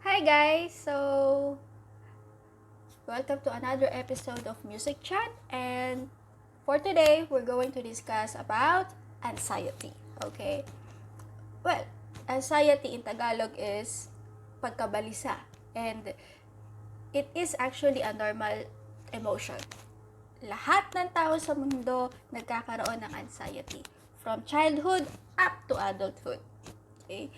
Hi guys! Welcome to another episode of Music Chat, and for today, we're going to discuss about anxiety. Okay? Well, anxiety in Tagalog is pagkabalisa, and it is actually a normal emotion. Lahat ng tao sa mundo nagkakaroon ng anxiety, from childhood up to adulthood. Okay?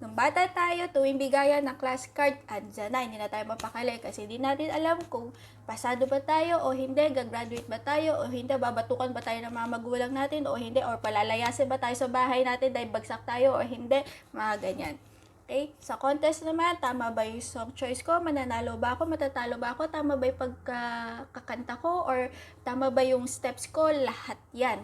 Nung bata tayo, tuwing bigayan ng class card, andyan na, hindi na tayo mapakali kasi hindi natin alam kung pasado ba tayo o hindi, gagraduate ba tayo o hindi, babatukan ba tayo ng mga magulang natin o hindi, or palalayasin ba tayo sa bahay natin dahil bagsak tayo o hindi, mga ganyan. Okay? Sa contest naman, tama ba yung song choice ko? Mananalo ba ako? Matatalo ba ako? Tama ba yung pagkakanta ko? Or tama ba yung steps ko? Lahat yan.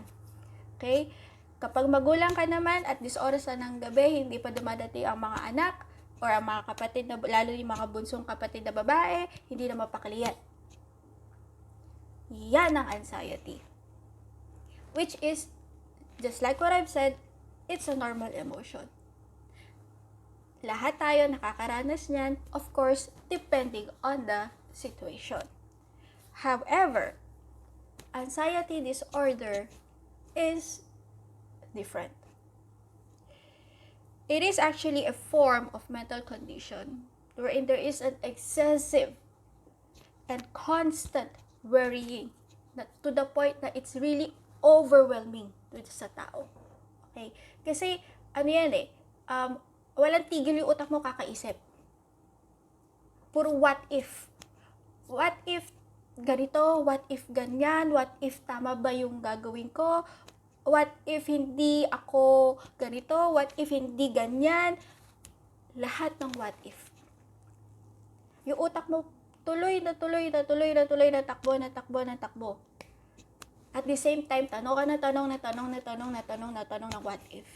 Okay? Kapag magulang ka naman at this oras na ng gabi, hindi pa dumadating ang mga anak or ang mga kapatid, na, lalo yung mga bunsong kapatid na babae, hindi na mapakalian. Yan ang anxiety. Which is, just like what I've said, it's a normal emotion. Lahat tayo nakakaranas niyan, of course, depending on the situation. However, anxiety disorder is different. It is actually a form of mental condition wherein there is an excessive and constant worrying to the point na it's really overwhelming dito sa tao. Okay? Kasi, ano yan walang tigil yung utak mo kakaisip. Puro what if. What if ganito? What if ganyan? What if tama ba yung gagawin ko? What if hindi ako ganito? What if hindi ganyan? Lahat ng what if. Yung utak mo tuloy na takbo. At the same time, tanong ng what if.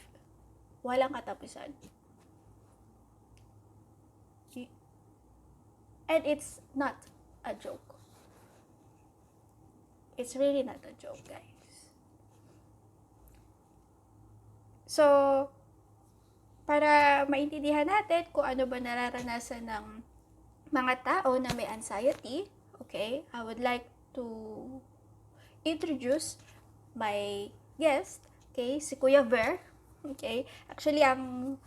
Walang katapusan. And it's not a joke. It's really not a joke, guys. So, para maintindihan natin kung ano ba nararanasan ng mga tao na may anxiety, okay, I would like to introduce my guest, okay, si Kuya Ver. Okay, actually, ang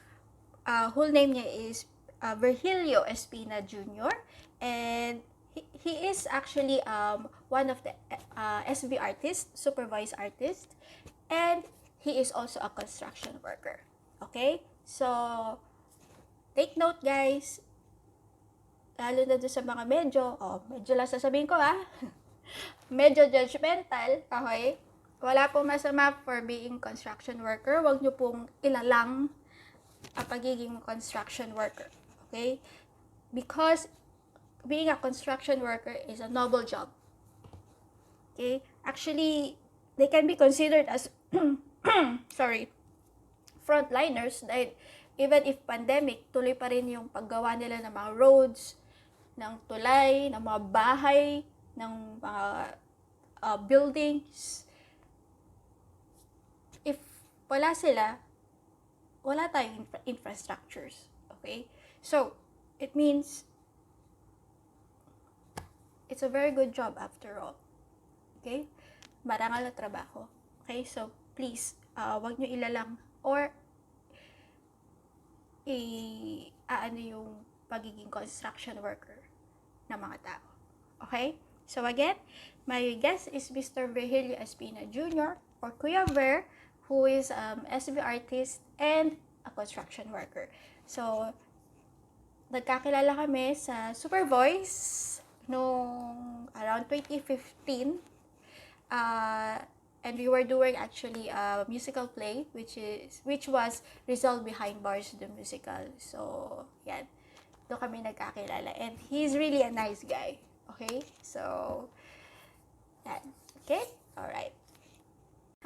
whole name niya is Virgilio Espina Jr. And he is actually one of the SV artists, supervised artist, and he is also a construction worker. Okay? So, take note guys, lalo na doon sa mga medyo lang sasabihin ko medyo judgmental, okay? Wala pong masama for being construction worker. Huwag nyo pong ilalang pagiging construction worker. Okay? Because being a construction worker is a noble job. Okay? Actually, they can be considered as frontliners dahil even if pandemic, tuloy pa rin yung paggawa nila ng mga roads, ng tulay, ng mga bahay, ng mga buildings. If wala sila, wala tayong infrastructures. Okay? So, it means it's a very good job after all. Okay? Marangal na trabaho. Okay? So, please, wag nyo ilalang or ano yung pagiging construction worker ng mga tao. Okay? So, again, my guest is Mr. Virgilio Espina Jr. or Kuya Ver, who is SB artist and a construction worker. So, nagkakilala kami sa Super Voice noong around 2015. And we were doing actually a musical play which was Resolve Behind Bars the musical. So, yan. Doon kami nagkakilala. And he's really a nice guy. Okay? So, yan. Okay? Alright.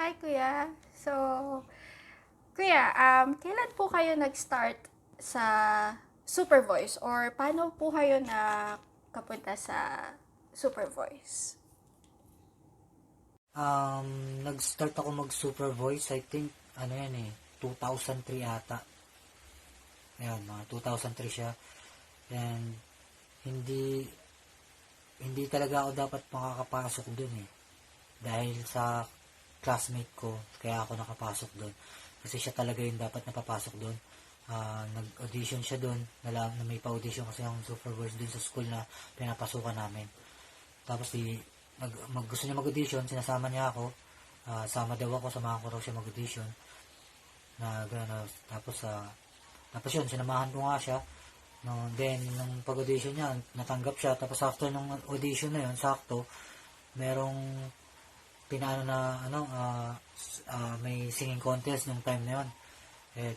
Hi, Kuya. So, Kuya, kailan po kayo nag-start sa Super Voice? Or paano po kayo nakapunta sa Super Voice? Nag-start ako mag-Super Voice, I think, 2003 ata. Ayan, mga 2003 siya. And hindi hindi talaga ako dapat makakapasok dun eh. Dahil sa classmate ko, kaya ako nakapasok dun. Kasi siya talaga yung dapat napapasok dun. Nag-audition siya dun, na may pa-audition kasi ang supervisor dun sa school na pinapasukan namin. Tapos gusto niya mag-audition, sinasama niya ako. Sama daw ako, samahan ko raw siya mag-audition. Tapos yun, sinamahan ko nga siya. No, then, nung pag-audition niya, natanggap siya. Tapos after nung audition na yun, sakto, merong pinaano na, may singing contest nung time na yun.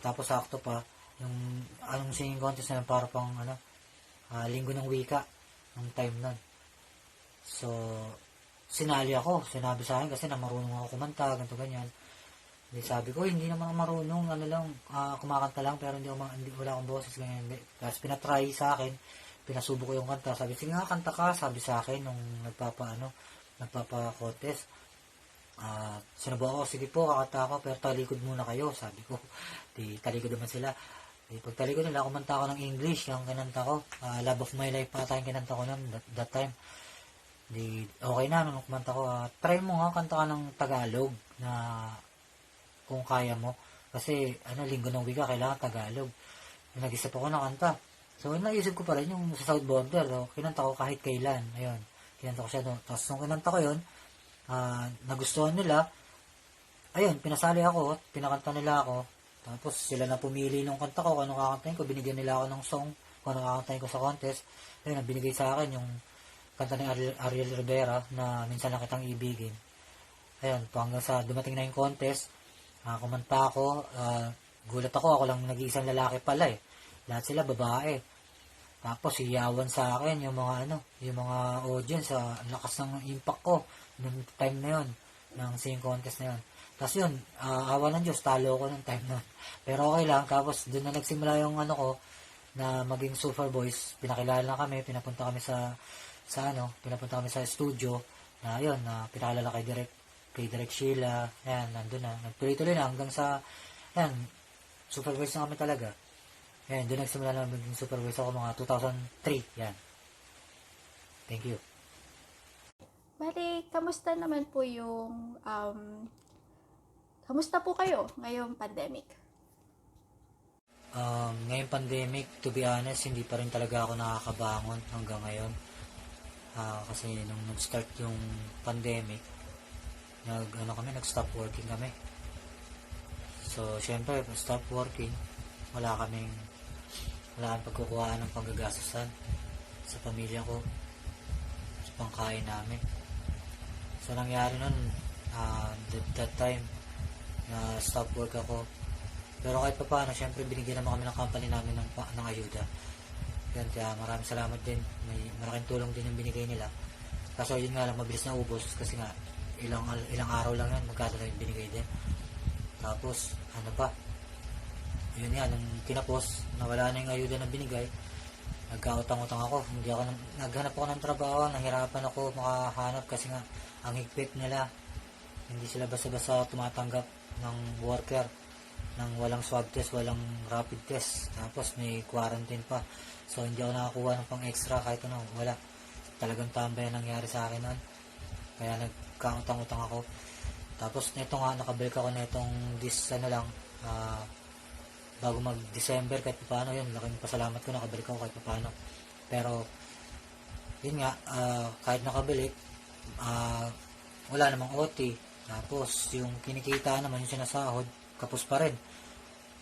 Tapos sakto pa, yung anong singing contest na yun, para pang, linggo ng wika, nung time nun. So, sinali ako. Sinabi sa akin kasi na marunong ako kumanta, ganito ganyan. Hindi, sabi ko, hindi naman ako marunong, kumakanta lang, pero wala akong boses, ganyan. Tapos pinatry sa akin, pinasubo ko yung kanta. Sabi, sige nga, kanta ka, sabi sa akin, nung nagpapa-contest. Sinubukan ko, sige po, kakanta ako, pero talikod muna kayo, sabi ko. Di, talikod naman sila. Di, pag talikod nila, kumanta ako ng English, yung kinanta ko. Love of My Life pa tayong kinanta ko nun, that time. Di, okay na, nung kumanta ko, try mo nga, kanta ka ng Tagalog, na kung kaya mo. Kasi, linggo ng wika, kailangan Tagalog. Nag-isip ako na kanta. So, naisip ko pa rin yung sa Southbound Girl. So, kinanta ko kahit kailan. Ayun, kinanta ko siya doon. Tapos, nung kinanta ko yun, nagustuhan nila. Ayun, pinasali ako, pinakanta nila ako. Tapos, sila na pumili ng kanta ko, kung anong kakantahin ko. Binigyan nila ako ng song, kung anong kakantahin ko sa contest. Ayun, binigay sa akin yung kanta ni Ariel Rivera na Minsan Lang Kitang Ibigin. Ayun, hanggang sa dumating na yung contest, kumanta ako, gulat ako lang nag-iisang lalaki pala eh. Lahat sila babae. Tapos hiyawan sa akin yung mga audience, lakas ng impact ko nung time na yon, ng singing contest na yon. Tapos yun, awa ng Diyos, talo ko nung time na yun. Pero okay lang, tapos doon na nagsimula yung ko, na maging Super Boys. Pinakilala na kami, pinapunta kami sa studio, na yun, na pinakilala kay Direk Sheila, yan, nandun na. Nagtuloy-tuloy na hanggang sa, yan, supervisor na kami talaga. Yan, doon nagsimula na maging supervisor ako mga 2003, yan. Thank you. Bali, kamusta naman po yung, kamusta po kayo ngayong pandemic? Ngayong pandemic, to be honest, hindi pa rin talaga ako nakakabangon hanggang ngayon. Kasi nung nag-start yung pandemic, nag-stop working kami. So, syempre, stop working, wala kang pagkukuhaan ng panggagastusan sa pamilya ko, sa pangkain namin. So, nangyari nun, that time, na stop work ako. Pero kahit pa paano, syempre, binigyan naman kami ng company namin ng ayuda. Yan, kaya maraming salamat din. May malaking tulong din yung binigay nila. Kaso, yun nga lang, mabilis na ubos kasi nga, ilang araw lang yan, magkano na yung binigay din. Tapos, yun nga, nung kinapos, nawala na yung ayuda na binigay, nagkautang-utang ako. Naghanap ako ng trabaho, nahirapan ako makahanap kasi nga, ang higpit nila, hindi sila basta-basta tumatanggap ng worker, ng walang swab test, walang rapid test, tapos may quarantine pa. So, hindi ako nakakuha ng pang extra kahit wala. Talagang tambay ang nangyari sa akin nun. Kaya nagkautang-utang ako. Tapos nito nga, nakabalik ako nitong bago mag-December kahit paano yun. Laking pasalamat ko, nakabalik ako kahit paano. Pero, yun nga, kahit nakabalik, wala namang OT. Tapos, yung kinikita naman, yung sinasahod, kapos pa rin.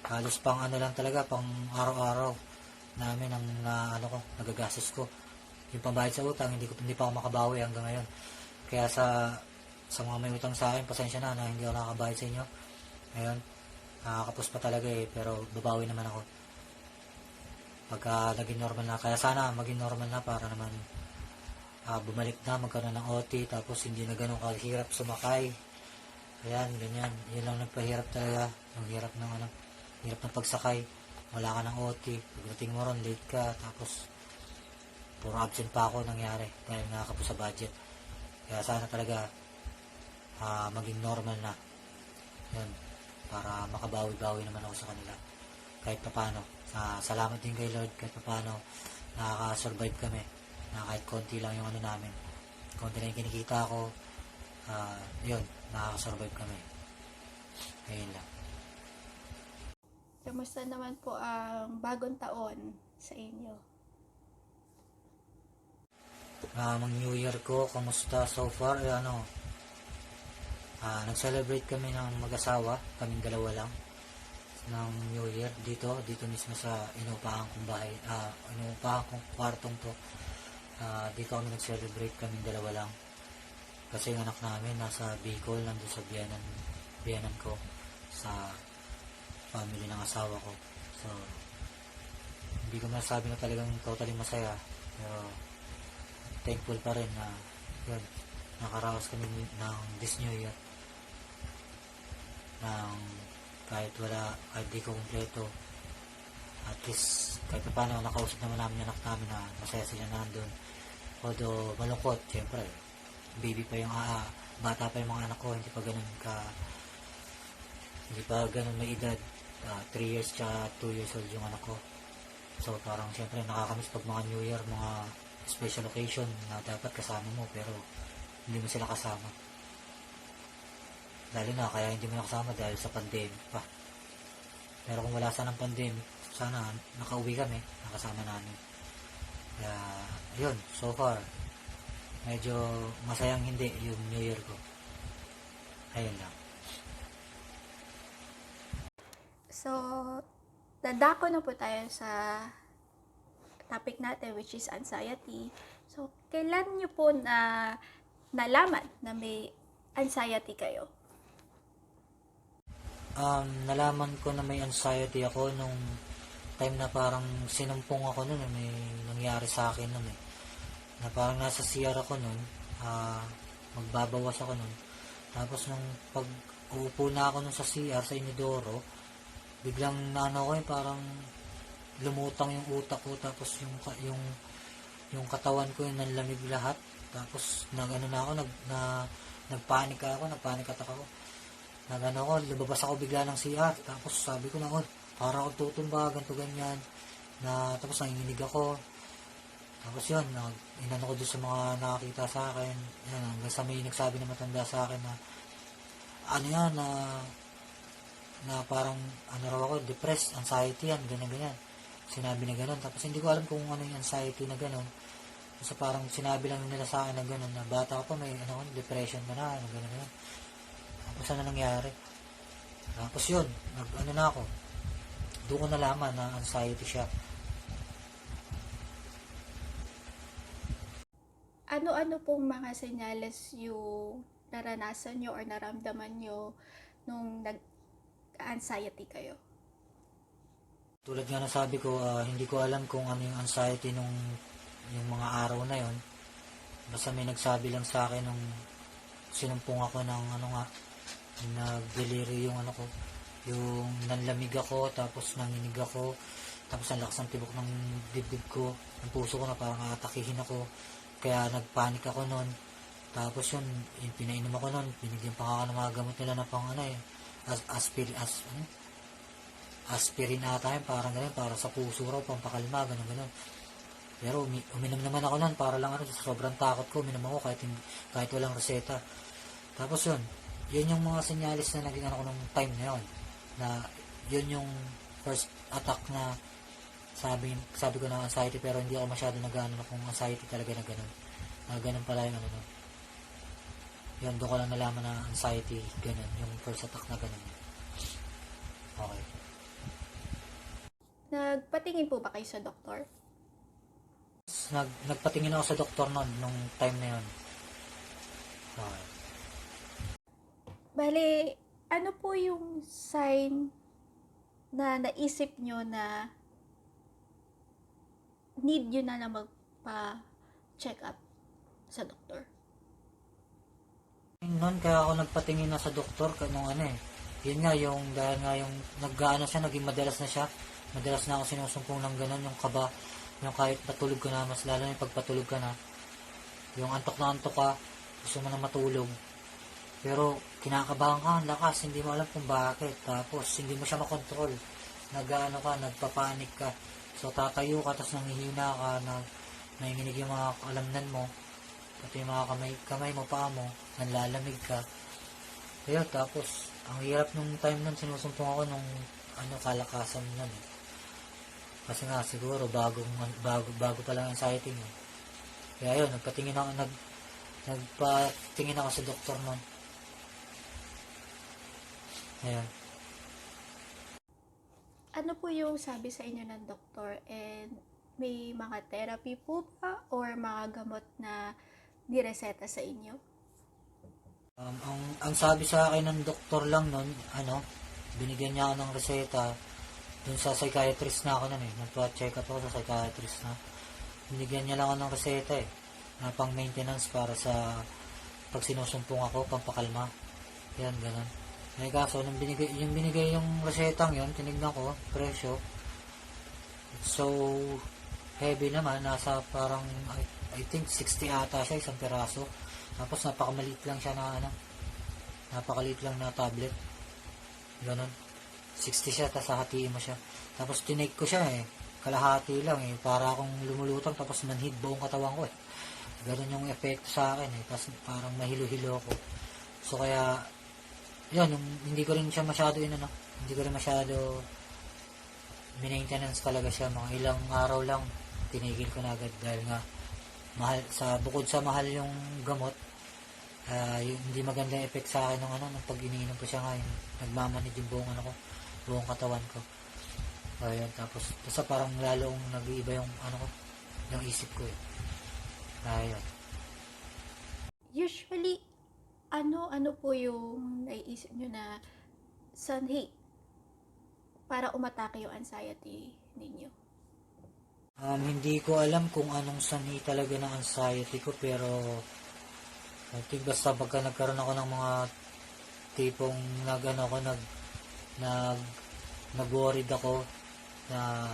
Halos pang lang talaga, pang araw-araw namin ang nagagastos ko. Yung pambayad sa utang, hindi pa ako makabawi hanggang ngayon. Kaya sa mga may utang sa akin, pasensya na hindi ako nakakabayad sa inyo. Ngayon, nakakapos pa talaga pero babawi naman ako. Pagka naging normal na, kaya sana maging normal na para naman bumalik na, magkaroon ng OT, tapos hindi na ganun kahirap sumakay. Ayan, ganyan. Yun lang nagpahirap talaga. Ang hirap ng pagsakay. Wala ka ng OT. Pagdating mo ron, late ka, tapos puro absent pa ako nangyari dahil nakakapos sa budget. Kaya sana talaga maging normal na yun, para makabawi-bawi naman ako sa kanila kahit paano. Salamat din kay Lord kahit paano nakaka-survive kami. Na kahit konti lang yung ano namin. Konti lang yung kinikita ko. Yun, nakaka-survive kami. Ayun lang. Kamusta naman po ang bagong taon sa inyo? Mang New Year ko, kamusta so far? Nag-celebrate kami ng mag-asawa, kaming dalawa lang, ng New Year dito mismo sa inuupahan kong bahay, inuupahan kong kwartong to. Dito kami nag-celebrate, kaming dalawa lang. Kasi yung anak namin nasa Bicol, nandun sa biyanan ko, sa family ng asawa ko. So, hindi ko masasabi na talagang totally masaya, pero thankful pa rin na yun, nakaraos kami ng this New Year ng kahit di ko kumpleto, at least kahit paano nakausap naman namin yung anak namin na masaya sila nandun. Although malungkot, syempre baby pa yung bata pa yung mga anak ko, hindi pa ganun may edad. 3 years tsaka 2 years old yung anak ko. So parang syempre nakakamiss pag mga New Year, mga special occasion na dapat kasama mo pero hindi mo sila kasama. Lalo na kaya hindi mo nakasama dahil sa pandemic pa. Pero kung wala sanang pandemic, sana nakauwi kami, nakasama namin. Kaya yun, so far medyo masayang hindi yung New Year ko. Ayun lang. So, dadako na po tayo sa topic natin, which is anxiety. So, kailan nyo po nalaman na may anxiety kayo? Nalaman ko na may anxiety ako nung time na parang sinumpong ako nun, may nangyari sa akin nun na parang nasa CR ako nun, magbabawas ako nun. Tapos nung pag-uupo na ako nun sa CR, sa inidoro, biglang parang lumutang yung utak ko, tapos yung katawan ko yung nanlamig lahat, tapos nagpanik attack ako, lumabas ako bigla ng CR, tapos sabi ko na, para ako tutumba, ganito ganyan, tapos nanginginig ako, tapos yun, inano ko doon sa mga nakakita sa akin, hanggang sa may nagsabi na matanda sa akin na parang raw ako, depressed, anxiety yan, ganyan. Sinabi na gano'n. Tapos hindi ko alam kung ano yung anxiety na gano'n. Kasi parang sinabi lang nila sa akin na gano'n, na bata ko pa may depression ka na, gano'n. Tapos ano nangyari? Tapos yun, na ako. Doon ko nalaman na anxiety siya. Ano-ano pong mga senyales yung naranasan nyo or naramdaman nyo nung nag-anxiety kayo? Tulad nga na sabi ko, hindi ko alam kung ano yung anxiety yung mga araw na yon. Basta may nagsabi lang sa akin nung sinumpong ako ng nag-deliri yung yung nanlamig ako, tapos nanginig ako, tapos ang lakas ng tibok ng dibdib ko, ng puso ko na parang atakihin ako, kaya nagpanik ako nun. Tapos yun, pinainom ako nun, binigyan pa ako ng mga gamot nila na pang aspirin ata yun, parang ganun, para sa puso raw, pampakalma, ganun. Pero uminom naman ako nun, para lang sobrang takot ko, uminom ako kahit walang reseta. Tapos yun yung mga senyalis na naging ko nung time na yun, na yun yung first attack na sabi ko na anxiety, pero hindi ako masyado nag-ano kung anxiety talaga na ganun. Ganun pala yung yun, doon ko lang nalaman na anxiety, ganun, yung first attack na ganun. Okay. Nagpatingin po ba kayo sa doktor? Nagpatingin ako sa doktor nung time na yun. Okay. Bale, ano po yung sign na naisip nyo na need nyo na magpa-check up sa doktor? Noon kaya ako nagpatingin na sa doktor nung yun nga, dahil nga yung siya, naging madalas na siya. Madalas na ako sinusumpong ng gano'n, yung kaba, yung kahit patulog ka na, mas lalo na yung pagpatulog ka na, yung antok na antok ka, gusto mo na matulog, pero kinakabahan ka, ang lakas, hindi mo alam kung bakit, tapos hindi mo siya makontrol. nag-ano ka, nagpapanik ka. So tatayo ka, tapos nanghihina ka, nanginginig yung mga kalamnan mo, pati yung mga kamay mo, paa mo, nanlalamig ka. Ayun, tapos ang hirap nung time nun, sinusumpong ako nung kalakasan nun eh. Kasi nga siguro bago pa lang anxiety mo. Kaya yun, nagpatingin ako sa doktor nun. Ayan. Ano po yung sabi sa inyo ng doktor, and may mga therapy po ba or mga gamot na nireseta sa inyo? Ang sabi sa akin ng doktor lang nun, binigyan niya ako ng reseta dun sa psychiatrist na ako nun eh. Nagpa-check up ako sa psychiatrist na. Binigyan niya lang ako ng reseta eh, na pang maintenance para sa pag sinusumpong ako, pampakalma. Yan, ganun. Eh kaso, nung binigay yung resetang yun, tinignan ko, presyo. It's so heavy naman, nasa parang, I think 60 ata siya, isang piraso. Tapos napakamaliit lang siya napakaliit lang na tablet. Ganun. 60 siya, tapos hahatiin mo siya. Tapos tinake ko siya eh, kalahati lang eh, para akong lumulutang, tapos manhid buong katawan ko eh. Ganun yung epekto sa akin eh, tapos parang mahilo-hilo ako. So kaya, yun, hindi ko rin siya masyado maintenance talaga siya. Mga ilang araw lang, tinigil ko na agad dahil nga, bukod sa mahal yung gamot, hindi maganda yung effect sa akin ng pag iniinom ko siya ngayon. Nagmamanid yung buong katawan ko. Ayun, tapos parang lalong nag-iiba yung yung isip ko eh. Ayun. Usually, ano po yung naiisip nyo na sanhi para umatake yung anxiety ninyo? Hindi ko alam kung anong sanhi talaga ng anxiety ko, pero I think basta pagka nagkaroon ako ng mga tipong nag-worried ako na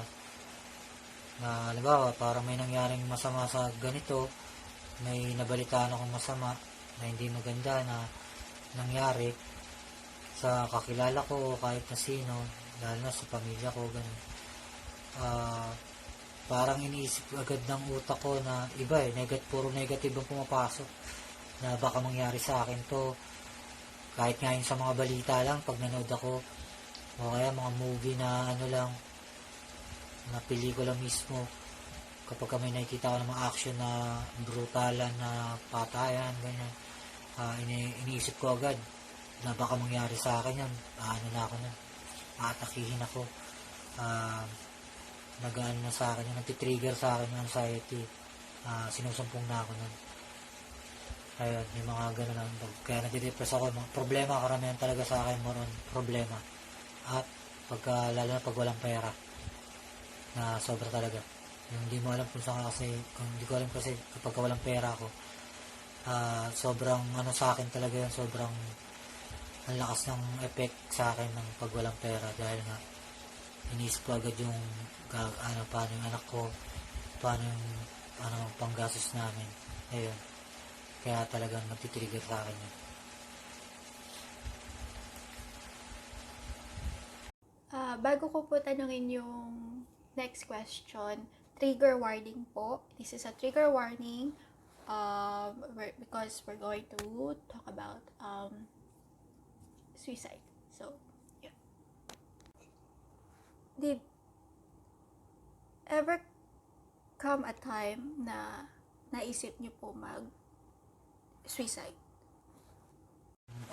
halimbawa parang may nangyaring masama sa ganito, may nabalitaan akong masama na hindi maganda na nangyari sa kakilala ko o kahit na sino, lalo na sa pamilya ko, ganun. Parang iniisip agad ng utak ko na iba eh, puro negative ang pumapasok na baka mangyari sa akin to. Kahit ngayon sa mga balita lang, pag nanood ako, o kaya mga movie na na pelikula mismo, kapag may nakikita ko ng mga action na brutalan na patayan, ganyan, iniisip ko agad na baka mangyari sa akin yan. Aatakihin ako. Nagaan na sa akin yun, nagtitrigger sa akin yung anxiety. Sinusumpong na ako nun. Ayun, yung mga gano'n lang. Kaya nadidepress ako. Problema, karamihan talaga sa akin, more on problema. At lalo na pag walang pera, na sobra talaga. Yung hindi mo alam kung hindi ko alam kasi kapag walang pera ako, sobrang sa akin talaga yun, sobrang ang lakas ng effect sa akin ng pag walang pera, dahil nga iniisip ko agad yung paano yung anak ko, paano yung panggastos namin. Ayun, kaya talagang magtitrigger sa akin yun. Bago ko po tanungin yung next question, trigger warning po. This is a trigger warning because we're going to talk about suicide. So, yeah. Did ever come a time na naisip niyo po mag-suicide?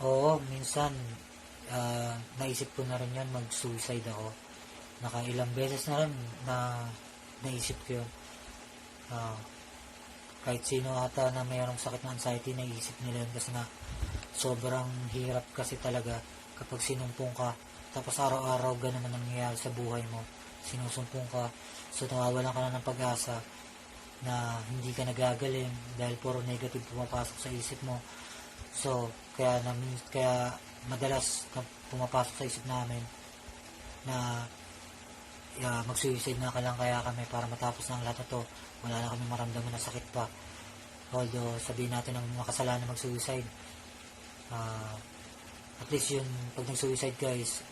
Oo, minsan naisip ko na rin yan, mag-suicide ako. Nakailang beses na rin na naisip ko yun. Kahit sino ata na mayroong sakit ng anxiety, naisip nila yun kasi nga sobrang hirap kasi talaga kapag sinumpong ka, tapos araw-araw ganun naman nangyayari sa buhay mo, sinusumpong ka, so nawawalan ka na ng pag-asa na hindi ka nagagaling dahil puro negative pumapasok sa isip mo. So kaya madalas pumapasok sa isip namin na mag-suicide na lang kaya kami para matapos ng lahat na to, wala na kami maramdaman na sakit pa. Although sabihin natin ang mga kasalanan mag-suicide, at least yun, pag nag-suicide guys,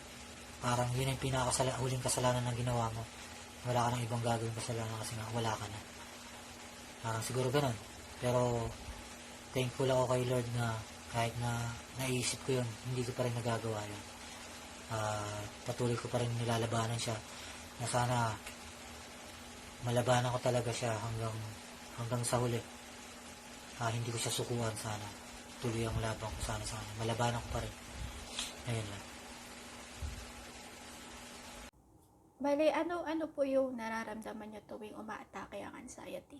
parang yun yung huling kasalanan na ginawa mo. Wala ka nang ibang gagawin kasalanan kasi nga wala ka na. Parang siguro ganun. Pero thankful ako kay Lord na kahit na naisip ko yun, hindi ko pa rin nagagawa yun. Patuloy ko pa rin nilalabanan siya na sana malabanan ko talaga siya hanggang sa huli. Hindi ko siya sukuan sana. Tuloy ang labang ko sana. Malabanan ko pa rin. Ayun lang. Bale, ano po yung nararamdaman nyo tuwing umaatake ang anxiety?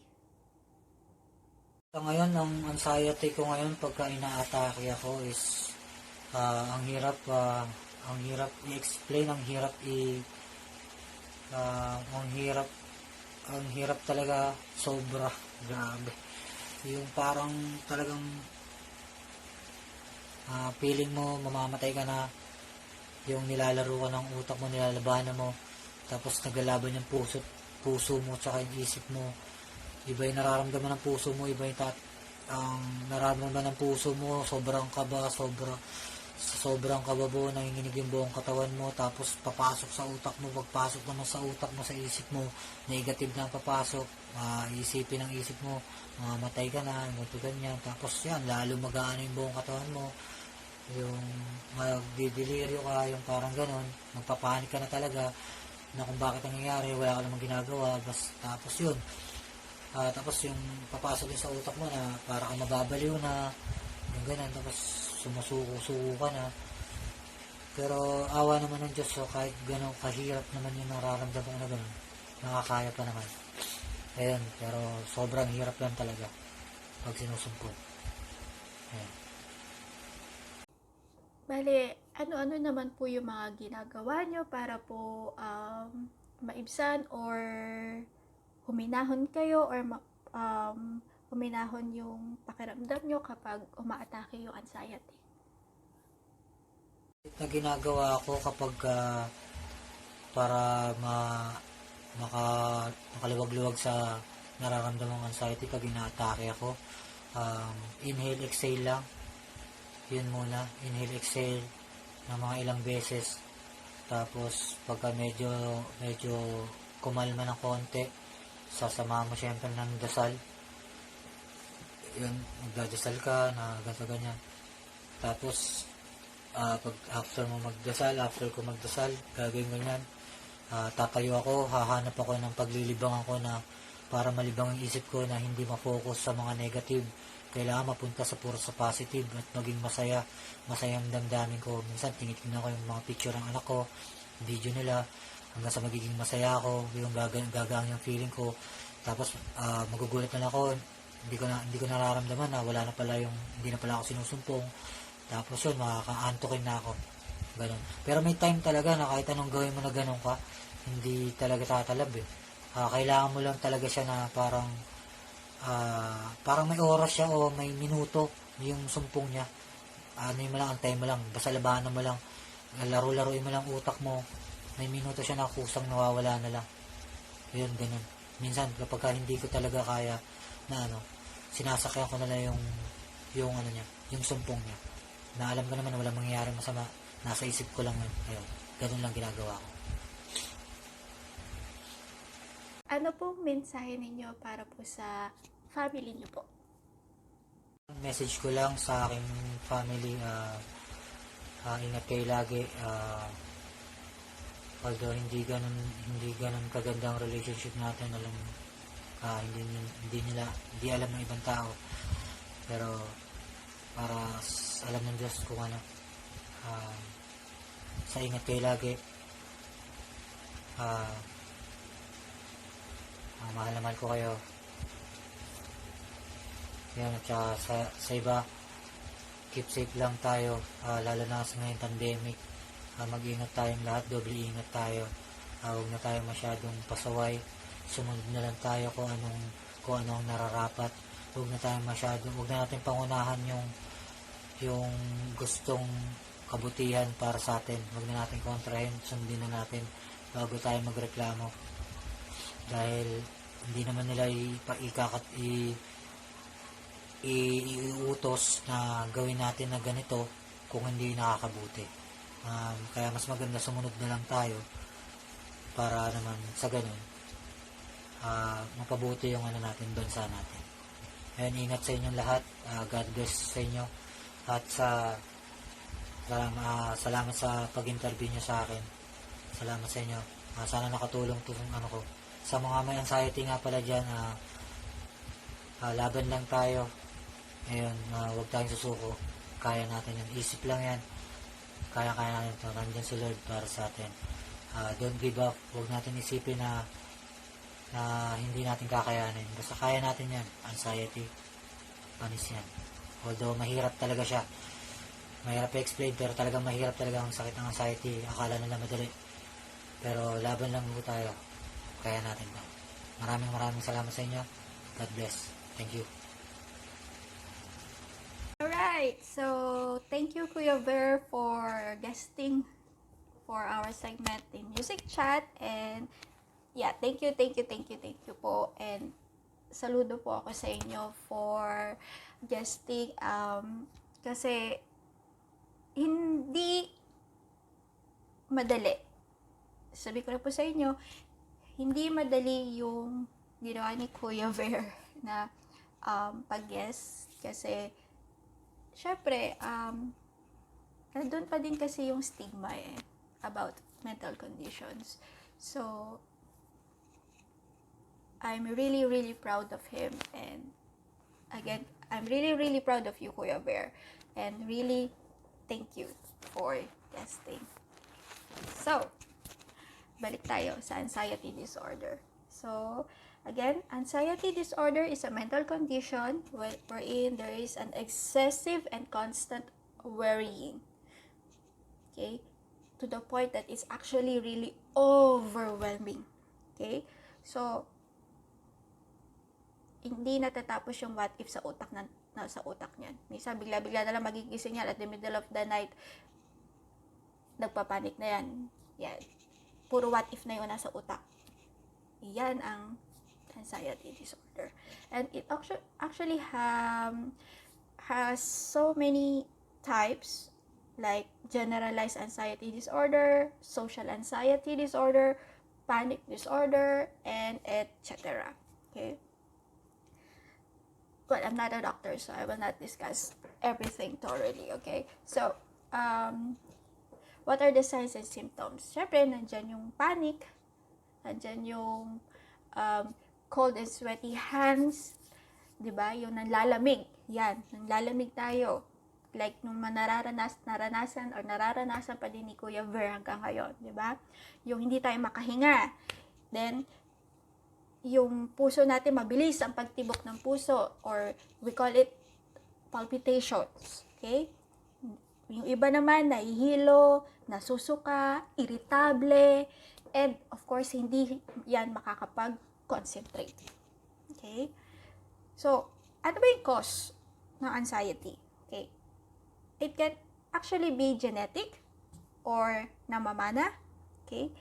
So ngayon, ang anxiety ko ngayon pagka inaatake ako is ang hirap i-explain, ang hirap talaga, sobra, grabe. Yung parang talagang feeling mo mamamatay ka na, yung nilalaro ka ng utak mo, nilalabanan mo, tapos naglalaban yung puso mo tsaka yung isip mo. Iba yung nararamdaman ng puso mo, iba yung nararamdaman ng puso mo, sobrang kaba, sobrang kababo, nanginginig yung buong katawan mo, tapos papasok sa utak mo, pagpasok naman sa utak mo, sa isip mo, negative na papasok, isipin ng isip mo, mamatay ka na, ganyan, tapos yan, lalo mag-aano yung buong katawan mo, yung magdidelirio ka, yung parang ganon, magpapanik ka na talaga, na kung bakit nangyayari, wala ka namang ginagawa, tapos yun, tapos yung papasok din sa utak mo na para ka mababaliw na, yung ganun, tapos sumusuko ka na. Pero awa naman ng Diyos, so kahit gano'n kahirap naman yung nararamdaman ko na gano'n, nakakaya pa naman. Ayun, pero sobrang hirap lang talaga pag sinusumpot. Ayun. Bale, ano naman po yung mga ginagawa nyo para po maibsan or huminahon kayo or huminahon yung pakiramdam nyo kapag umaatake yung anxiety? Na ginagawa ko kapag para makaluwag-luwag sa nararamdamang anxiety pag inaatake ako, inhale, exhale lang. Yun muna, inhale, exhale ng mga ilang beses. Tapos pagka medyo kumalma ng konti, sasama mo syempre ng dasal. Yun, magdadasal ka na ganyan. Tapos pag after ko magdasal, gagawin ganyan, tatayo ako, hahanap ako ng paglilibangan ko na para malibang ang isip ko na hindi ma-focus sa mga negative. Kailangan mapunta sa puro sa positive at maging masayang damdamin ko. Minsan tinitingnan ko yung mga picture ng anak ko, video nila, hanggang sa magiging masaya ako, yung gagang yung feeling ko. Tapos magugulat na ako, hindi ko nararamdaman na hindi na pala ako sinusumpong. Tapos yun, makakaantukin na ako. Ganun. Pero may time talaga na kahit anong gawin mo na ganun ka, hindi talaga tatalab eh. Kailangan mo lang talaga siya na parang may oras siya o may minuto yung sumpong niya. Mo lang, antay mo lang, basta labanan mo lang, laro-laruin mo lang utak mo, may minuto siya na kusang nawawala na lang. Yun, ganun. Minsan kapag hindi ko talaga kaya na sinasakyan ko na lang yung sumpong niya, na alam ko naman na walang mangyayari masama, nasa isip ko lang yun. Ayun, ganun lang ginagawa ko. Ano pong mensahe ninyo para po sa family niyo po? Message ko lang sa aking family, ingat kayo lagi. Although hindi ganun kaganda ang relationship natin, hindi alam ng ibang tao, pero para alam ng Diyos kung sa ingat kayo lagi. Mahal na mahal ko kayo. Yan, at saka sa iba, keep safe lang tayo, lalo na sa ngayong pandemic. Mag-ingat tayong lahat, doble ingat tayo. Huwag na tayo masyadong pasaway, sumunod na lang tayo kung anong nararapat. Huwag na natin pangunahan yung gustong kabutihan para sa atin. Huwag na natin kontrahin, sundin na natin bago tayo magreklamo. Dahil hindi naman nila iuutos na gawin natin na ganito kung hindi nakakabuti. Kaya mas maganda sumunod na lang tayo para naman sa ganun mapabuti yung natin, bansa natin. Ayun, ingat sa inyong lahat. God bless sa inyo. At salamat sa pag-interview nyo sa akin. Salamat sa inyo. Sana nakatulong itong ko. Sa mga may anxiety nga pala dyan, laban lang tayo. Ayun, huwag tayong susuko. Kaya natin yan. Isip lang yan. Kaya natin ito. Nandiyan si Lord para sa atin. Don't give up. Huwag natin isipin na hindi natin kakayanin. Basta kaya natin yan. Anxiety, panis yan. Although mahirap talaga siya. Mahirap i-explain, pero talagang mahirap talaga ang sakit ng anxiety. Akala nila madali. Pero laban lang po tayo. Kaya natin to. Maraming salamat sa inyo. God bless. Thank you. Alright, so thank you Kuya Ver for guesting for our segment in Music Chat, and yeah, thank you po, and saludo po ako sa inyo for guesting, kasi hindi madali. Sabi ko na po sa inyo, hindi madali yung ginawa ni Kuya Ver na pag-guest, kasi syempre, nandun pa din kasi yung stigma about mental conditions. So, I'm really proud of him, and again, I'm really proud of you, Kuya Bear, and really thank you for guesting. So, balik tayo sa anxiety disorder. So, again, anxiety disorder is a mental condition wherein there is an excessive and constant worrying. Okay? To the point that it's actually really overwhelming. Okay? So, hindi natatapos yung what if sa utak sa utak niyan. Minsan, bigla-bigla na lang magigising yan at the middle of the night, nagpapanik na yan. Yan. Puro what if na yun nasa utak. Yan ang anxiety disorder. And it actually has so many types, like generalized anxiety disorder, social anxiety disorder, panic disorder, and etc. Okay? Well, I'm not a doctor, so I will not discuss everything thoroughly, okay? So, what are the signs and symptoms? Siyempre, nandyan yung panic, nandyan yung cold and sweaty hands, diba? Yung nanlalamig, yan, nanlalamig tayo. Like, nung naranasan pa din ni Kuya Ver hanggang ngayon, diba? Yung hindi tayo makahinga. Then, yung puso natin, mabilis ang pagtibok ng puso, or we call it palpitations, okay? Yung iba naman, nahihilo, nasusuka, irritable, and of course, hindi yan makakapag-concentrate. Okay? So, ano ba yung cause ng anxiety? Okay? It can actually be genetic or namamana. Okay?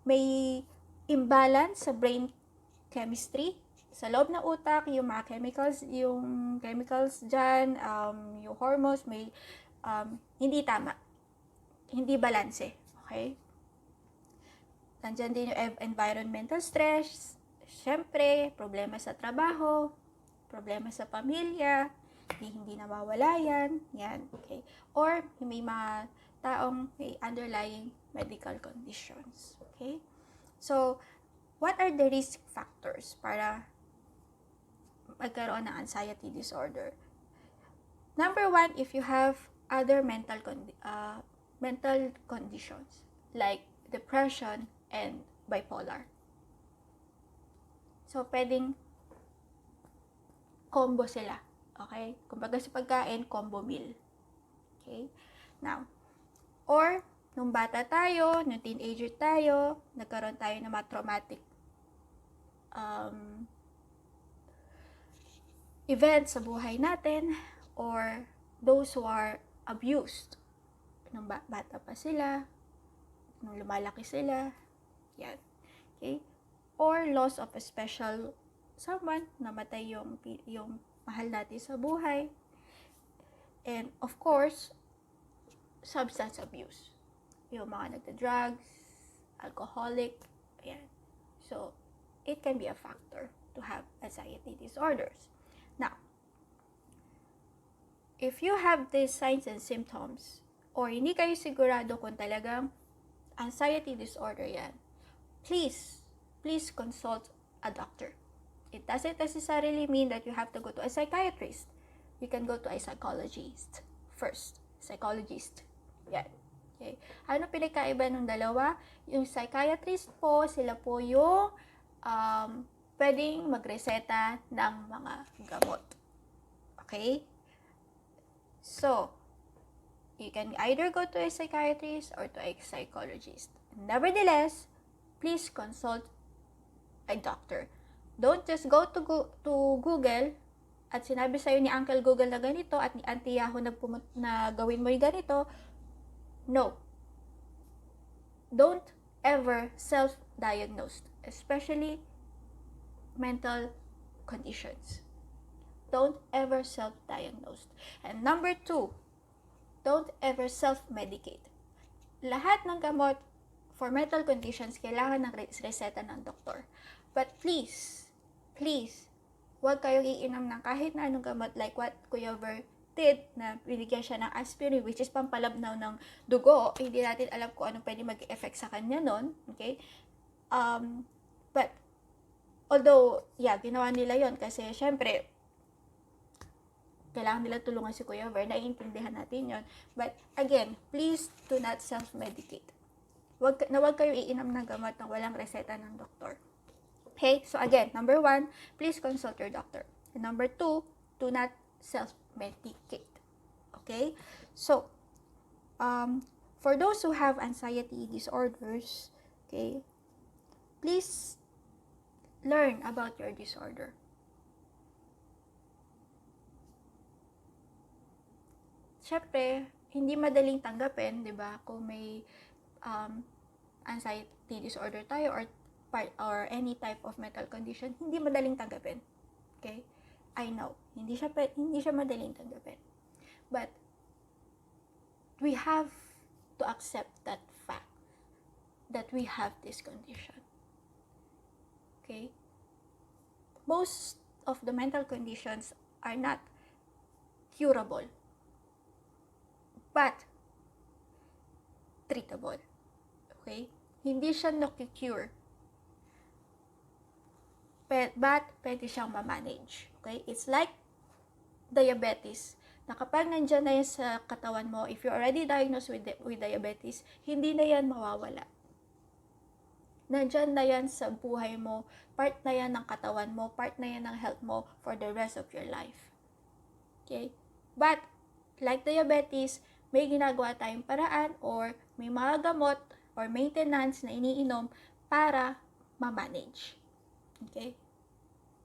May imbalance sa brain chemistry. Sa loob ng utak, yung mga chemicals dyan, yung hormones, may hindi tama. Hindi balanse. Okay? Nandyan din yung environmental stress. Siyempre, problema sa trabaho, problema sa pamilya, hindi nawawala yan. Yan, okay? Or, may mga taong may underlying medical conditions. Okay? So, what are the risk factors para magkaroon ng anxiety disorder? Number 1, if you have other mental conditions like depression and bipolar. So, pwedeng combo sila. Okay? Kumbaga sa pagkain, combo meal. Okay? Now, or, nung bata tayo, nung teenager tayo, nagkaroon tayo ng mga traumatic events sa buhay natin, or those who are abused. Nung bata pa sila, nung lumalaki sila, yan. Okay? Or loss of a special someone, namatay yung mahal natin sa buhay. And of course, substance abuse. yung mga nagda-drugs, alcoholic, ayan. So, it can be a factor to have anxiety disorders. Now, if you have these signs and symptoms, or hindi kayo sigurado kung talagang anxiety disorder yan, please consult a doctor. It doesn't necessarily mean that you have to go to a psychiatrist. You can go to a psychologist first. Psychologist. Yan. Okay. Ano pinagkaiba ng dalawa? Yung psychiatrist po, sila po yung pwedeng magreseta ng mga gamot. Okay? So, you can either go to a psychiatrist or to a psychologist. Nevertheless, please consult a doctor. Don't just go to Google at sinabi sa'yo ni Uncle Google na ganito at ni Auntie Yahoo na gawin mo yung ganito. No. Don't ever self-diagnose, especially mental conditions. Don't ever self-diagnose. And number 2, don't ever self-medicate. Lahat ng gamot for mental conditions kailangan ng reseta ng doktor. But please, huwag kayong iinom ng kahit na anong gamot like what Kuya Ver did, na binigyan siya ng aspirin, which is pampalabnaw ng dugo. Hindi natin alam kung anong pwede mag-effect sa kanya nun. Okay? But, although, ginawa nila yon kasi, syempre, kailangan nila tulungan si Kuya Ver, naiintindihan natin yon. But, again, please do not self-medicate. Huwag kayong iinom ng gamot na walang reseta ng doktor. Okay? So, again, number 1, please consult your doctor. And number 2, do not self-medicate. Okay? So, for those who have anxiety disorders, okay, please learn about your disorder. Syempre, hindi madaling tanggapin, 'di ba? Kung may anxiety disorder tayo or any type of mental condition, hindi madaling tanggapin. Okay? I know, hindi siya madaling tanggapin. But we have to accept that fact that we have this condition. Okay? Most of the mental conditions are not curable, but treatable. Okay? Hindi siya no-cure, but pwede siyang ma-manage. Okay? It's like diabetes, na kapag nandyan na yan sa katawan mo, if you're already diagnosed with diabetes, hindi na yan mawawala. Nandyan na yan sa buhay mo, part na yan ng katawan mo, part na yan ng health mo for the rest of your life. Okay? But, like diabetes, may ginagawa tayong paraan or may mga gamot or maintenance na iniinom para ma-manage. Okay?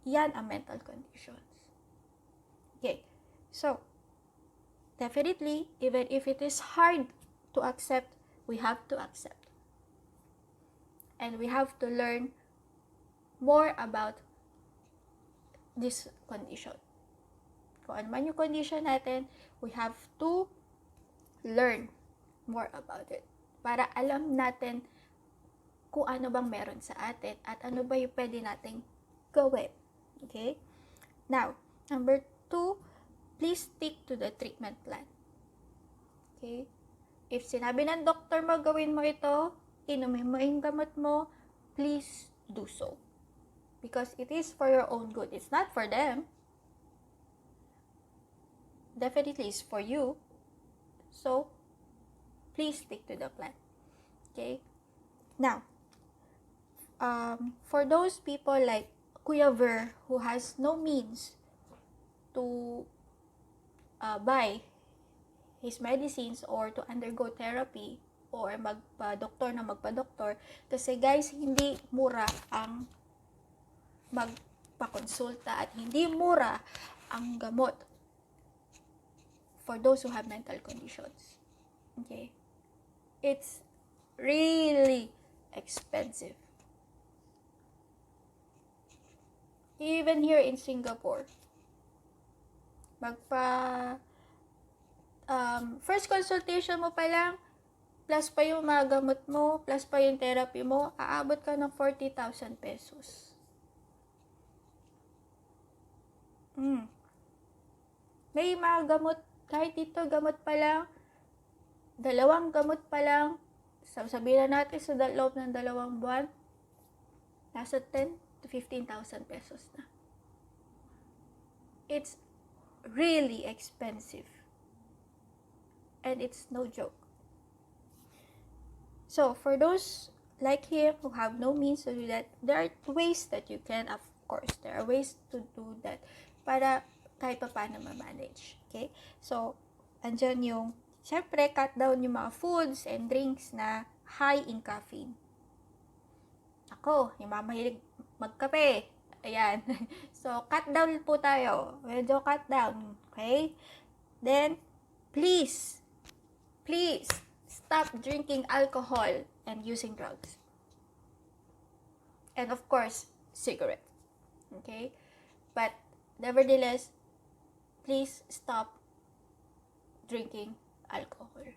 Yan ang mental conditions. Okay. So, definitely, even if it is hard to accept, we have to accept. And we have to learn more about this condition. Kung ano man yung condition natin, we have to learn more about it. Para alam natin kung ano bang meron sa atin at ano ba yung pwede nating gawin. Okay? Now, number 2, please stick to the treatment plan. Okay? If sinabi ng doktor mo gawin mo ito, inumin mo yung gamot mo, please do so. Because it is for your own good. It's not for them. Definitely it's for you. So, please stick to the plan. Okay? Now, for those people like Kuya Ver who has no means to buy his medicines or to undergo therapy or magpa-doktor, kasi guys, hindi mura ang magpakonsulta at hindi mura ang gamot for those who have mental conditions. Okay? It's really expensive. Even here in Singapore, first consultation mo pa lang, plus pa yung mga gamot mo, plus pa yung therapy mo, aabot ka ng 40,000 pesos. May mga gamot, kahit ito, gamot pa lang, 2 gamot pa lang, sabihin na natin sa loob ng 2 buwan, nasa 10 to 15,000 pesos na. It's really expensive. And it's no joke. So, for those like him who have no means to do that, there are ways that you can, of course, there are ways to do that para kahit pa paano ma-manage. Okay? So, andyan yung, syempre, cut down yung mga foods and drinks na high in caffeine. Ako, yung mga mahilig magkape. Ayan. So, cut down po tayo. Medyo cut down. Okay? Then, please, stop drinking alcohol and using drugs. And of course, cigarette. Okay? But, nevertheless, please stop drinking alcohol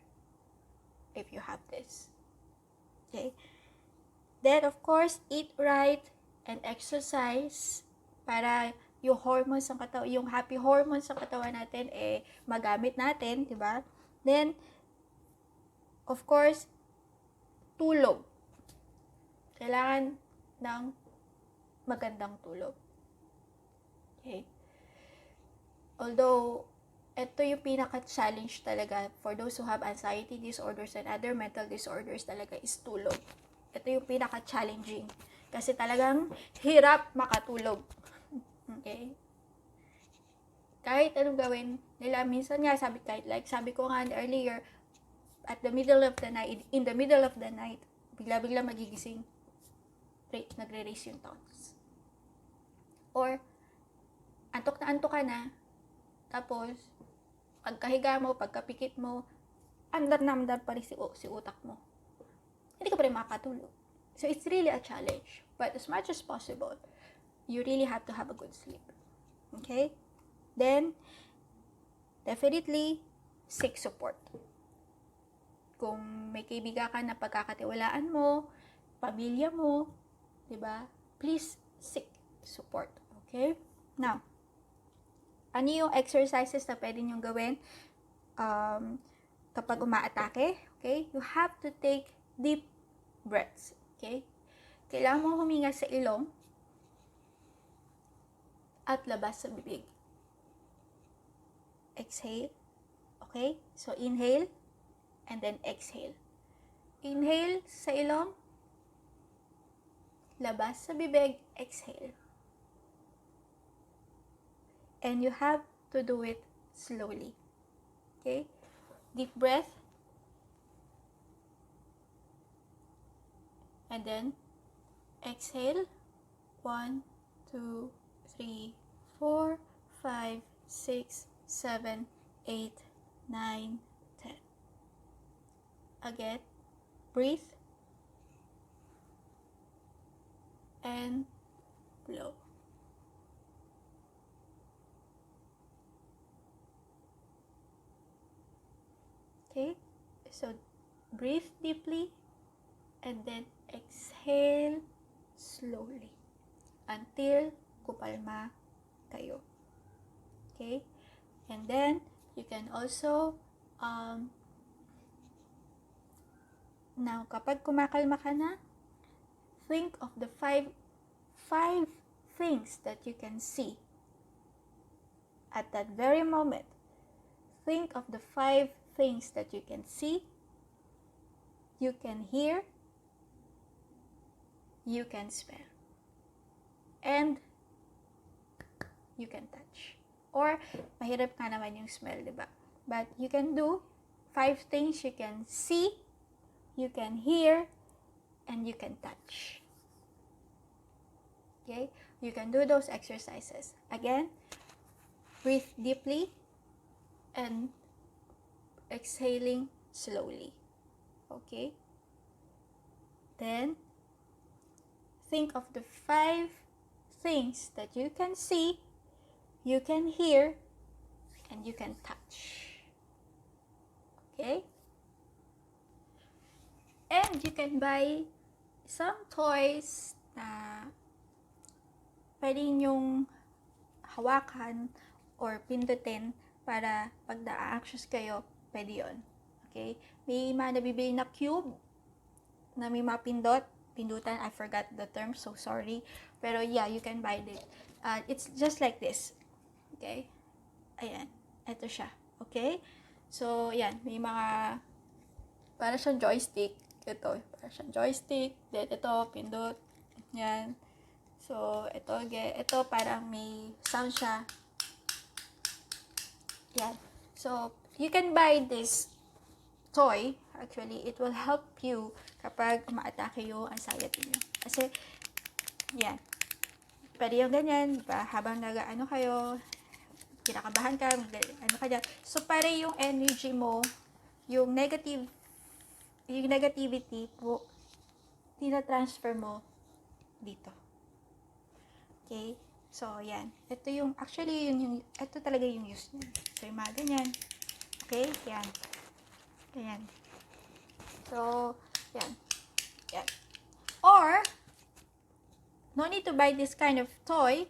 if you have this. Okay? Then, of course, eat right and exercise para yung hormones ng katawan, yung happy hormones sa katawan natin, magamit natin, di ba? Then, of course, tulog. Kailangan ng magandang tulog. Okay? Although, ito yung pinaka-challenge talaga for those who have anxiety disorders and other mental disorders talaga is tulog. Ito yung pinaka-challenging. Kasi talagang hirap makatulog. Okay? Kahit anong gawin nila, minsan nga, sabi ko nga earlier, in the middle of the night, bigla-bigla magigising, nagre-race yung thoughts. Or, antok ka na, tapos, pagkahiga mo, pagkapikit mo, andar pa rin si utak mo. Hindi ka pa rin makatulog. So, it's really a challenge. But as much as possible, you really have to have a good sleep. Okay? Then, definitely, seek support. Kung may kaibigan ka na pagkakatiwalaan mo, pamilya mo, diba? Please seek support. Okay? Now, ano yung exercises na pwede niyong gawin kapag umaatake? Okay? You have to take deep breaths. Okay? Kailangan mo huminga sa ilong at labas sa bibig. Exhale. Okay? So, inhale and then exhale. Inhale sa ilong, labas sa bibig, exhale. And you have to do it slowly. Okay? Deep breath. And then, exhale. 1, 2, 3, 4, 5, 6, 7, 8, 9, 10. Again, breathe and blow. Okay, so breathe deeply and then exhale slowly until kupalma kayo. Okay, and then you can also now, kapag kumakalma ka na, think of the five things that you can see. At that very moment, think of the 5 things that you can see, you can hear, you can smell, and you can touch. Or, mahirap ka naman yung smell, diba? But you can do 5 things you can see, you can hear, and you can touch. Okay? You can do those exercises. Again, breathe deeply and exhaling slowly. Okay? Then, think of the 5 things that you can see, you can hear, and you can touch. Okay? And you can buy some toys na pwede nyong hawakan or pindutin para pag na-anxious kayo, pwede yun. Okay? May mga nabibili na cube na may mga pindutan. I forgot the term, so sorry. Pero yeah, you can buy it. It's just like this. Okay? Ayan. Ito siya. Okay? So, yan. May mga para siyang joystick. Ito. Para siyang joystick. Then, ito. Pindot. Yan. So, ito parang may sound siya. Yan. So, you can buy this toy. Actually, it will help you kapag umaatake yung anxiety nyo. Kasi, yan. Pwede yung ganyan, diba? Habang nag-ano kayo, kinakabahan ka, ano ka dyan. So, para yung energy mo, yung negativity po, tina-transfer mo dito. Okay? So, yan. Ito yung, actually, ito talaga yung use niya. So, yung mga ganyan. Okay? Yan. Ganyan. So, yan. Yan. Or, no need to buy this kind of toy.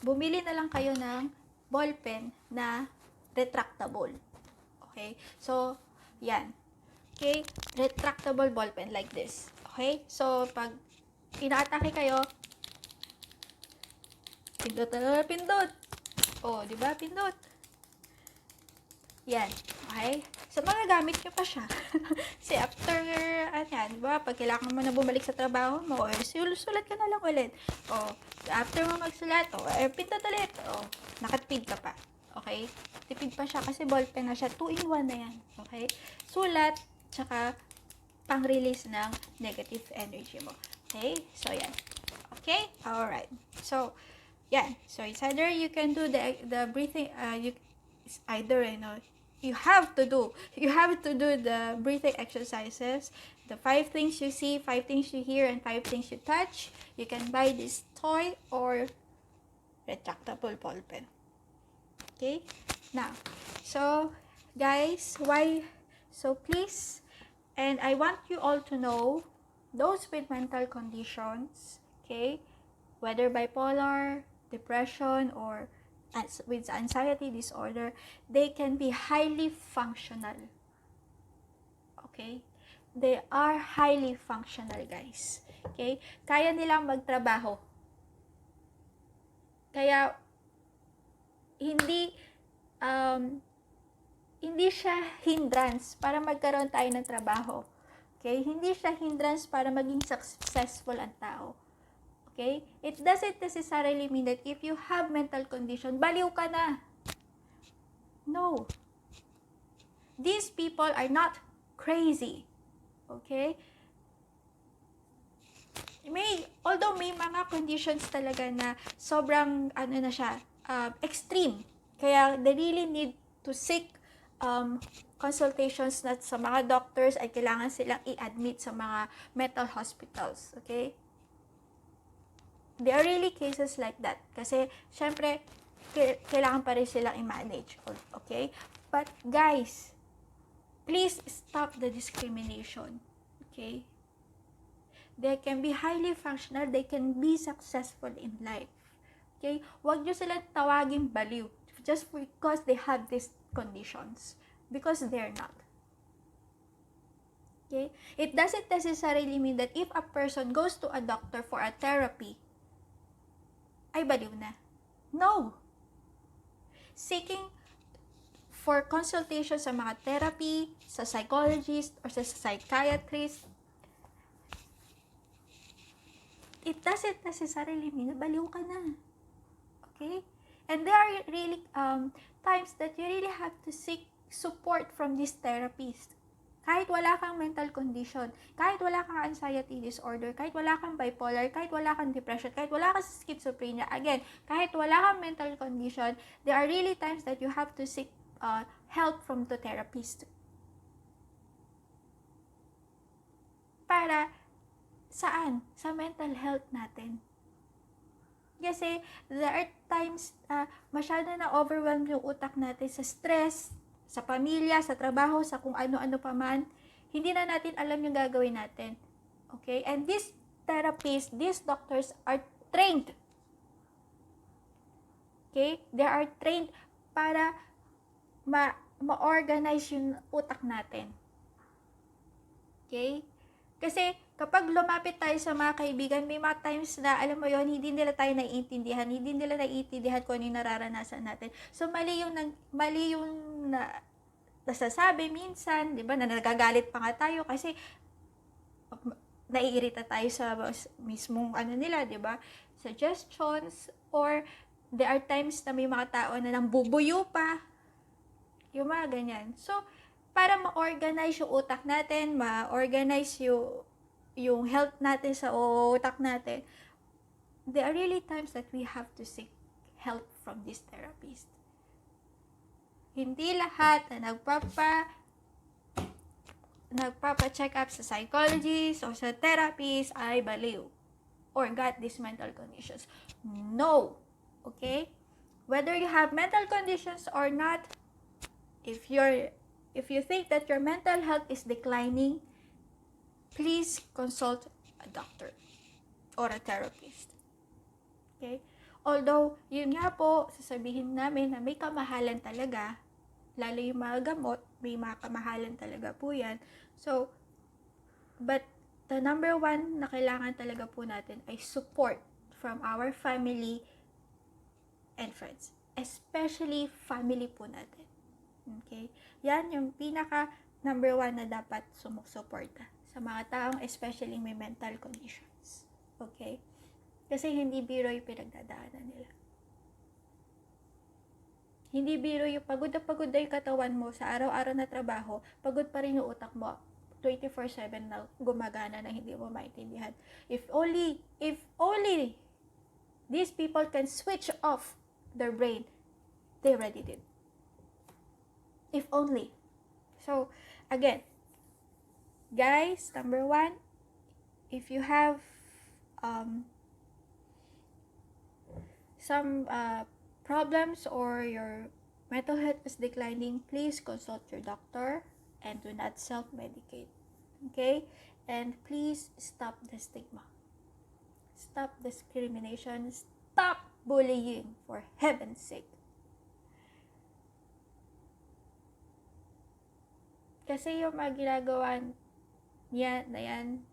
Bumili na lang kayo ng ballpen na retractable. Okay? So, yan. Okay? Retractable ballpen like this. Okay? So, pag inaatake kayo, pindot na pindot. Oh, di ba? Pindot. Yan. Okay? So, magagamit nyo pa siya. Kasi after, diba? Pag kailangan mo na bumalik sa trabaho mo, sulat ka na lang ulit. O, after mo magsulat, pindot ulit. O, nakatipid ka pa. Okay? Tipid pa siya kasi ballpen na siya. 2-in-1 na yan. Okay? Sulat, tsaka pang-release ng negative energy mo. Okay? So, yan. Okay? Alright. So, yan. So, it's either you can do the breathing, it's either, you have to do the breathing exercises, the 5 things you see, 5 things you hear, and 5 things you touch. You can buy this toy or retractable ball pen. Okay? Now, so guys, please, and I want you all to know, those with mental conditions, okay, whether bipolar, depression, or with anxiety disorder, they can be highly functional. Okay? They are highly functional, guys. Okay? Kaya nilang magtrabaho. Kaya, hindi siya hindrance para magkaroon tayo ng trabaho. Okay? Hindi siya hindrance para maging successful ang tao. Okay? It doesn't necessarily mean that if you have mental condition, baliw ka na. No. These people are not crazy. Okay? Although may mga conditions talaga na sobrang, extreme. Kaya they really need to seek consultations na sa mga doctors ay kailangan silang i-admit sa mga mental hospitals. Okay? There are really cases like that. Kasi, syempre, kailangan pa rin silang i-manage. Okay? But, guys, please stop the discrimination. Okay? They can be highly functional. They can be successful in life. Okay? Huwag nyo silang tawaging baliw just because they have these conditions. Because they're not. Okay? It doesn't necessarily mean that if a person goes to a doctor for a therapy, ay baliw na. No. Seeking for consultation sa mga therapy, sa psychologist, or sa psychiatrist, it doesn't necessarily mean na baliw ka na. Okay? And there are really times that you really have to seek support from these therapists. Kahit wala kang mental condition, kahit wala kang anxiety disorder, kahit wala kang bipolar, kahit wala kang depression, kahit wala kang schizophrenia, again, kahit wala kang mental condition, there are really times that you have to seek help from the therapist. Para, saan? Sa mental health natin. Kasi, there are times masyado na overwhelmed yung utak natin sa stress, sa pamilya, sa trabaho, sa kung ano-ano pa man. hindi na natin alam yung gagawin natin. Okay? And these therapists, these doctors are trained. Okay? They are trained para ma-organize yung utak natin. Okay? Kasi kapag lumapit tayo sa mga kaibigan, may mga times na, alam mo yon, hindi nila tayo naiintindihan, hindi nila naiintindihan kung ano yung nararanasan natin. So, mali yung nasasabi minsan, di ba, na nagagalit pa nga tayo kasi naiirita tayo sa mismong nila, di ba, suggestions, or there are times na may mga tao na nambubuyo pa, yung mga ganyan. So, para ma-organize yung utak natin, ma-organize yung health natin sa utak natin, there are really times that we have to seek help from this therapist. Hindi lahat na nagpapa-check up sa psychologist o sa therapist ay baliw or got these mental conditions. No! Okay? Whether you have mental conditions or not, if you think that your mental health is declining, please consult a doctor or a therapist. Okay? Although, yun nga po, sasabihin namin na may kamahalan talaga, lalo yung mga gamot, may mga kamahalan talaga po yan. So, but the number one na kailangan talaga po natin ay support from our family and friends. Especially family po natin. Okay? Yan yung pinaka number one na dapat sumusuporta sa mga taong especially may mental conditions. Okay? Kasi hindi biro yung pinagdadaanan nila. Hindi biro yung pagod na yung katawan mo sa araw-araw na trabaho, pagod pa rin yung utak mo 24/7 na gumagana na hindi mo maintindihan. If only these people can switch off their brain, they already did. If only. So, again, guys, number one, if you have some problems or your mental health is declining, please consult your doctor and do not self-medicate. Okay? And please stop the stigma. Stop discrimination. Stop bullying, for heaven's sake. Kasi yung mga ginagawa niya na yan,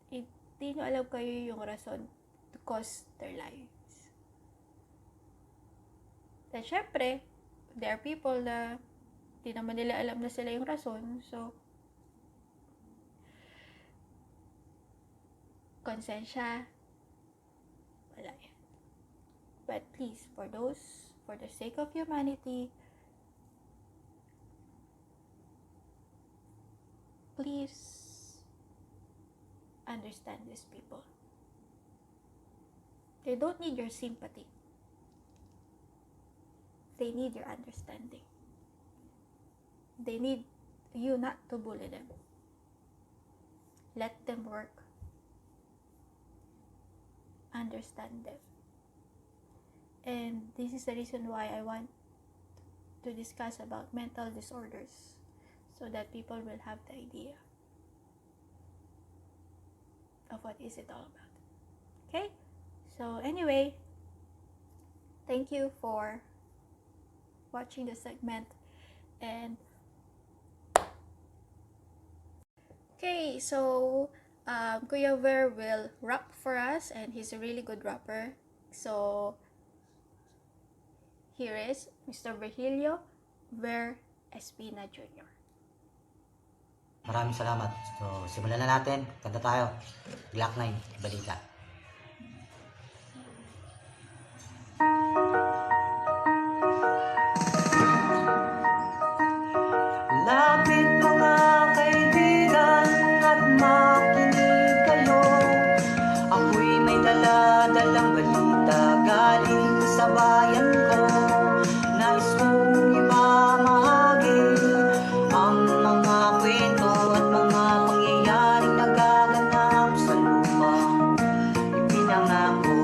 hindi nyo alam kayo yung rason to cost their lives. Then, syempre, there are people na hindi naman nila alam na sila yung rason. So, konsensya, wala yan. But please, for the sake of humanity, please understand these people. They don't need your sympathy. They need your understanding. They need you not to bully them. Let them work. Understand them. And this is the reason why I want to discuss about mental disorders, so that people will have the idea of what is it all about. Okay? So anyway, thank you for watching the segment. And okay, so Kuya Ver will rap for us, and he's a really good rapper. So here is Mr. Virgilio Ver Espina Jr. Maraming salamat. So, simulan na natin. Kanta tayo. Glock 9, balita. Lapit mga kaibigan at makinig kayo. Ako'y may dala-dalang balita galing sa bayan ko. Nais kong ibamahagi ang mga kwento at mga pangyayaring nagaganap sa lupa. Ipinangako.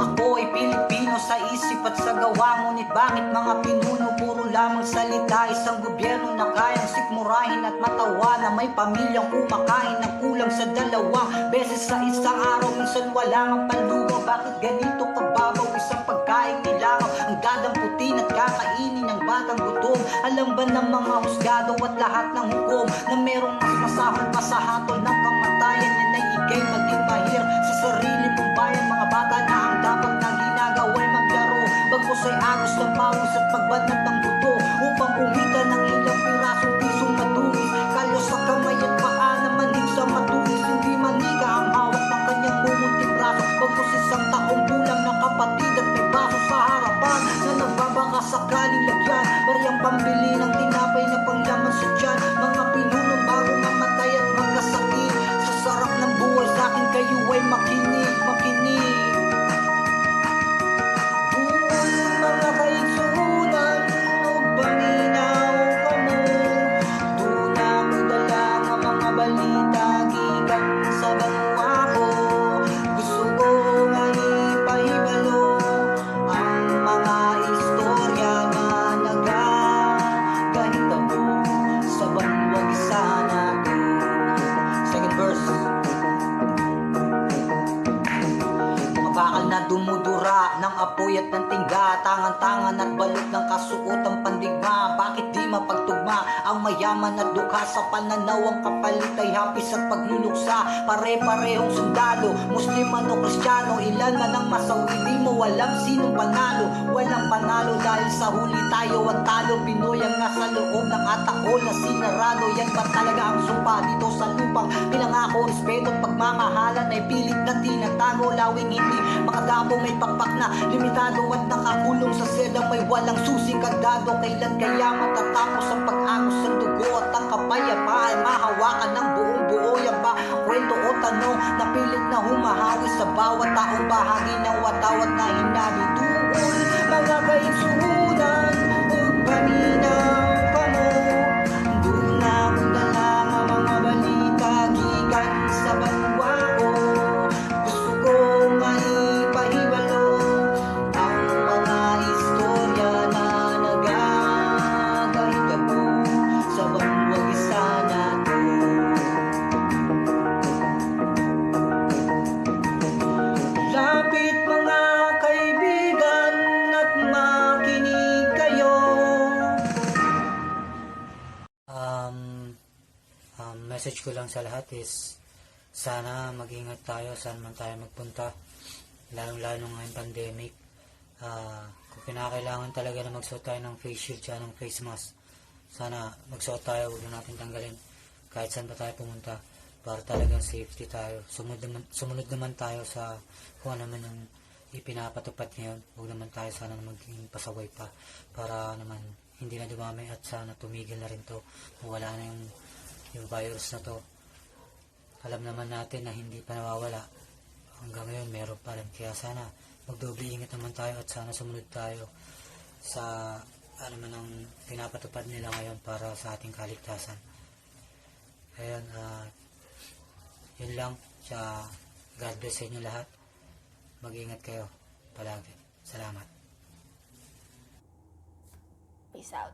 Ako ay Pilipino sa isip at sa gawa, ngunit Bakit mga pinuno puro lamang salita? Isang gobyerno na kayang sikmurahin at matawa na may pamilyang kumakain ng kulang sa 2 beses sa isang araw. Minsan wala ang panlugaw. Bakit ganito kababaw isang pagkain nilangaw? Ang dadamputin at kakainin ng batang gutom. Alam ba ng mga husgado at lahat ng hukom na merong mas masahol pa sa hatol ng kamatayan? Yan ay ikay maging mahir sa sarili mong bayan. Mga bata na ang dapat na ginagawa'y maglaro, bagkus ay agos ng pawis at pagbanat ng buto upang kumita ng ilang pirasong pisong madungis. Kalyo sa kamay at paa na manhig sa matulis. Hindi manika ang hawak ng kanyang mumunting braso, bagkus isang taong gulang na kapatid at may baso sa harapan na nagbabaka sakaling lagyan. Bariyang pambili ng tinapay na panglaman sa tiyan. Mga pinuno bago mamatay at magkasakit, sa sarap ng buhay sa akin kayo ay makinig, makinig. Mga kaigsunan, huwag paminaw ka mo. Doon ako dala ng mga balita, gikan sa banwa ko. Gusto ko nga ipahibalo ang mga istorya na nagagahitabo sa banwag sana ko. Second verse. Mga bakal na dumudura ng apoy at ng tingga, tangan-tangan at balot ng kasuotang pandigma. Bakit di mapagtugma ang mayaman at dukha? Sa pananaw ang kapalit ay hapis at pagluluksa. Pare-parehong sundalo, Muslim man o Kristiyano, ilan man ang masawi, di mo alam sinong panalo. Walang panalo dahil sa huli tayo ang talo. Pinoy ang nasa loob ng atakol na sinarado. Yan ba talaga ang sumpa dito sa lupang pinangako? Respeto at pagmamahalan ay pilit na tinatago. Lawing hindi makadabo, may pakpak na limitado at nakakulong sa sedang may walang susi kagado. Kailan kaya matatapos ang pag-agos ng dugo at ang kapayapaan? Mahawakan ng buong buo. Yan ba kwento o tanong na pilit na humahawi sa bawat taong bahagi ng watawat na hinabi? Doon mga kaigsunan, huwag paminaw ka mo. Doon ako dala ng mga balita, gikan sa banwa ko. Gusto ko maipahibalo ang mga istorya na nagagahitabo sa banwag isa nato. Lapit mga kaibigan at makinig kayo. Message ko lang sa lahat is sana mag-ingat tayo saan man tayo magpunta, lalong-lalo ngayong pandemic. Kung kinakailangan talaga na magsuot tayo ng face shield at ng face mask, sana magsuot tayo, huwag na natin tanggalin kahit saan pa tayo pumunta para talagang safety tayo. Sumunod naman tayo sa kung ano man ang ipinapatupad ngayon. Huwag naman tayo sana maging pasaway pa para naman hindi na dumami at sana tumigil na rin to, mawala na yung virus na to. Alam naman natin na hindi pa nawawala, hanggang ngayon meron pa rin, kaya sana magdoble ingat naman tayo at sana sumunod tayo sa ano man ang pinapatupad nila ngayon para sa ating kaligtasan. Ayan, yun lang. God bless sa inyo lahat. Mag-ingat kayo palagi. Salamat. Peace out.